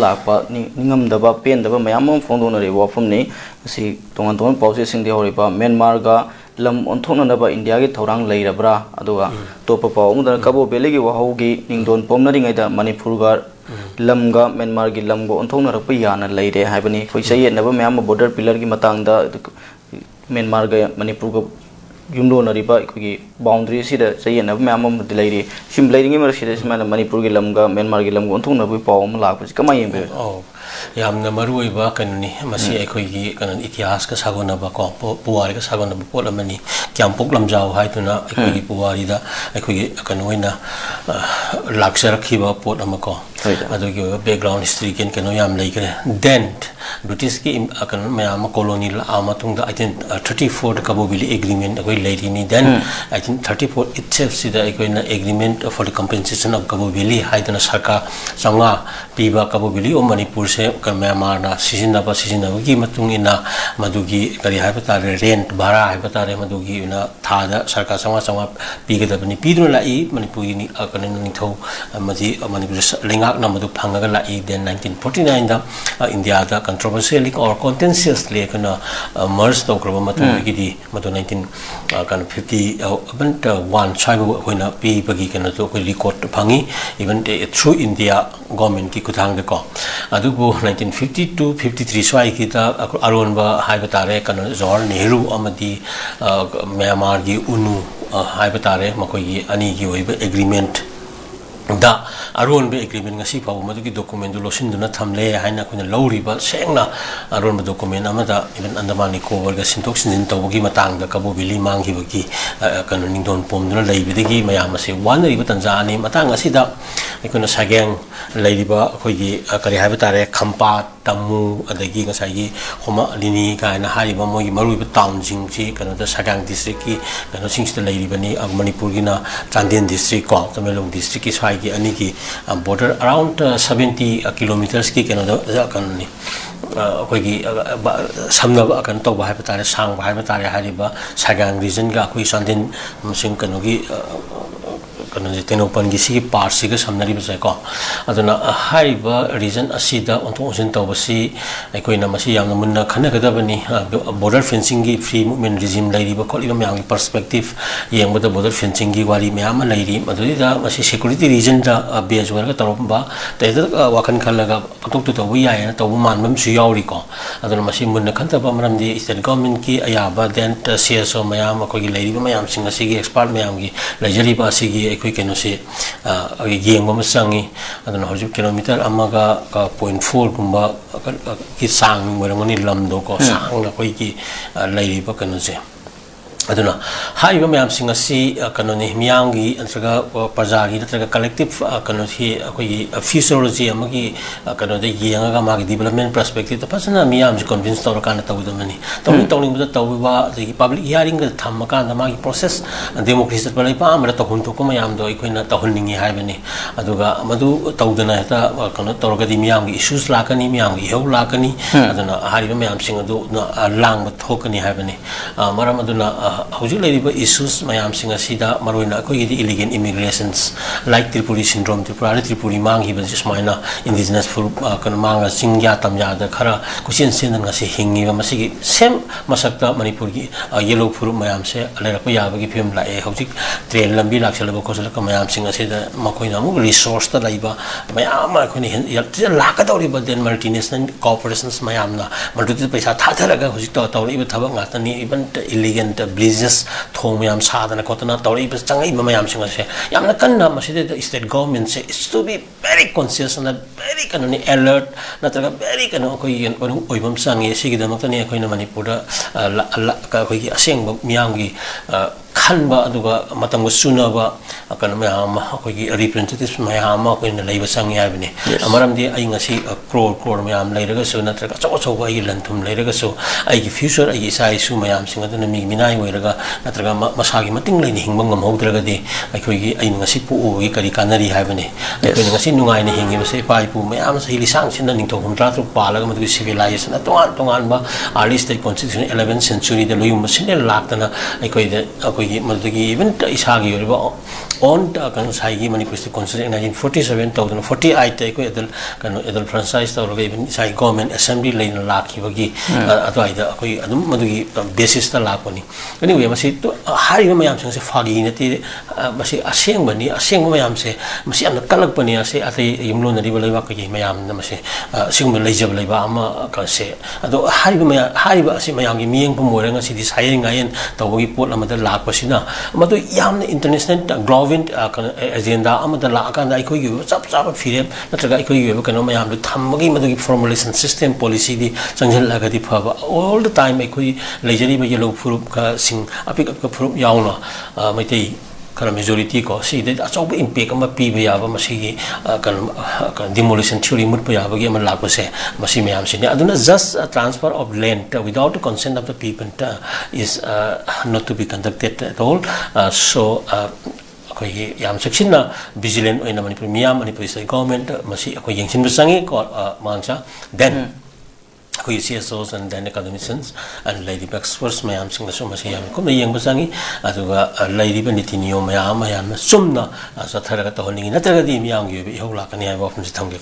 lakpa ningam pen daba mayam phongdonari wafumni si tongan tongan pause singdi horiba Myanmar ga lam onthona naba India gi thorang leirabra aduga topa pawmudana kabo belegi wahaugi ningdon pomnari ngaida Manipur ga lamga Myanmar gi lamgo onthona rakpa yana leire haibani khoi sayen naba mayam border pillar gi matangda Myanmar ga Manipur ga yumlo nariba ki boundary sida sayen naba mayam leire sim leiringi mar sida simana Manipur gi lamga Myanmar gi lamgo onthona bi pawm lakpa kamai yembe yamna maruiba kanni masi ekoi gi kanan itihas ka sagona ba ko puwari ka sagona ba pol amani kyampok lamjau haituna ekoi gi puwari da ekoi gi kanoina laksar khiba pot amako adu gi background history ken kano yam leikre then British ki akan mayam colonial amatung da I think 34 the Kabobili agreement ekoi leiri then I think 34 itself sida ekoi na agreement for the compensation of Kabobili haituna sarka sanga piba Kabobili o Manipur se Myanmar na sisinaba gi matungina madugi kari haibata rent bhara haibata madugi na thada sarkar sama pigadabani pidro lai Manipur ni akanen ni tho maji Manipur lengak na madu phangaga lai then 1949 da India da controversially or contentiously kana merge to kroba matungi di madu 1951 chaibu hoina pi bagi kana to record phangi even through India government ki kuthang de ko adubu 1952-53 swai kita aronba haibatare kana Jor Nehru amadi Myanmar gi unu haibatare makoi gi ani gi oiba agreement da aron be agreement ngasi paw madu gi document losin duna thamle haina kuna lawriba sengna aron ba document amada even Andaman Nicobar ga sintok sin tawgi matang da Kabobili manghi bagi kana ningdon pom duna leibidagi mayam ase wanri ba tanzani matang asida ikuna sageng leiriba khoi gi kari haibatare khampa tamu adagi ngasai khoma lini kaina hariba mogi marui town jingji kana da sagang district ki kana singsta leiribani Manipur gi na Chandin district ko Tamelong district ki swai gi ani ki border around 70 kilometers ki kana da kan ni khoi gi samna kan to ba haibatare sang ba haibatare hariba sagang region ga khoi Chandin sing kana gi kana tenopan gi si part si ga samnari ba ko aduna haiba region asida onto osin tawasi ekoi na masi yamna munna khana gadabani border fencing gi free movement regime lairi ba kholiba myam gi perspective yeng bada border fencing gi wali myam lairi maduri da masi security region da base wala taromba te da wakan khalaga patok tu tawi ya na tawu man mam su yauri ko aduna masi munna khanta ba maram di state government ki ayaba then CSO myam ko gi lairi ba myam singa si gi expert myam gi lajari ba si gi ekoi keno se yeng ba masangi aduna hojib kilometer amaga 0.4 gumba ki sang morangoni lamdo ko sang na koi ki lairi ba kano se aduna haiba mayam singa si kano ni miyangi antraga pajagi natraga collective kano hi akoi physiology amagi kano de yenga ga magi development perspective ta pasana miyam ji convince tawra kana tawudamani tawning buda tawwa the public hearing ga thamma kana magi process democracy balai pa amra ta hunto ko mayam do ikoina tahulningi haibani aduga madu tawdana ta kano tawra di miyam gi issues lakani miyam gi heu lakani aduna haiba mayam singa do lang ba thokani haibani maram aduna hojik leriba issues mayam singa sida maroina ko gi illegal immigrations like Tripuri syndrome Tripuri mangi ba jismaina indigenous for kan manga singya tamya da khara kusin sen ngasi hingi ba masigi sem masakta Manipur gi yellow furu mayam se alera ko ya ba gi phim la e hojik train lambi laksala ba ko sala ka mayam singa sida makoina mu resource ta laiba mayam ma ko ni la ka dawri ba den multinational corporations mayam na multi paisa tha tharaga hojik ta tawri ba thaba ngata ni even illegal business thong mayam sadana kotana tawri ba changai ba mayam singa se yamna kanna maside the state government se is to be very conscious and very kanoni alert natraga very kano ko yen ko oibam sangi sigi da makta ni ko na Manipur da ka ko gi aseng ba miyam gi khanba aduga matam suna ba kan mayam ko gi representatives mayam ko na leiba sangi abini amaram di ai ngasi crore mayam leiraga so natraga chaw ba gi lanthum leiraga so ai gi future ai sai su mayam singa da mi minai oiraga natraga masagi mating leini hingba ngam haudraga di ai ko gi ai ngasi pu o gi kari kanari habani ai ko ngasi nungai ni hingi se pai pu mayam sa hili sang sin ning to humtra tru palaga madu civilization tongan ba early state constitution 11th century da loyum sin laktana ai ko gi madagi even isagi oriba on kan sai gi manipur state constitution 1947 2048 ai ko edel franchise to ga even sai government assembly lein la ki bagi atwai da koi adum madugi basis ta la ko ni anyway masi to hari ma yam se fagi na ti masi aseng bani aseng ma yam se masi an kalak pani ase ate yimlo na ri balai wa ki ma yam na masi sing lei jab lei ba ama ka se ado hari ba ase ma yam gi mieng pa mo nga si di sai ngayen to gi pot ama da la ko sina madu yam international global agenda amada la kan ai ko yu chap chap firem natraga ai ko yu ka no mayam lu thamgi madu formulation system policy di changjal la ga di phaba all the time ai ko lejari ba yelo furup ka sing apik ka furup yauna mai tei kana majority ko si de achok impact ama pi ba ya ba masi kan demolition theory mut pa ya ba gi ama la ko se masi mayam sin aduna just a transfer of land without the consent of the people is not to be conducted at all so yam section na vigilant oina manipur miyam manipur state government masi akoi yengsin basangi ko mangsa then akoi CSOs and then academicians and lady experts mayam sing so masi yam ko yeng basangi aduga lady beniti niyo mayam sumna sa thara ka to ningi nataga di miyam gi hola kani ai wa from si thamge ko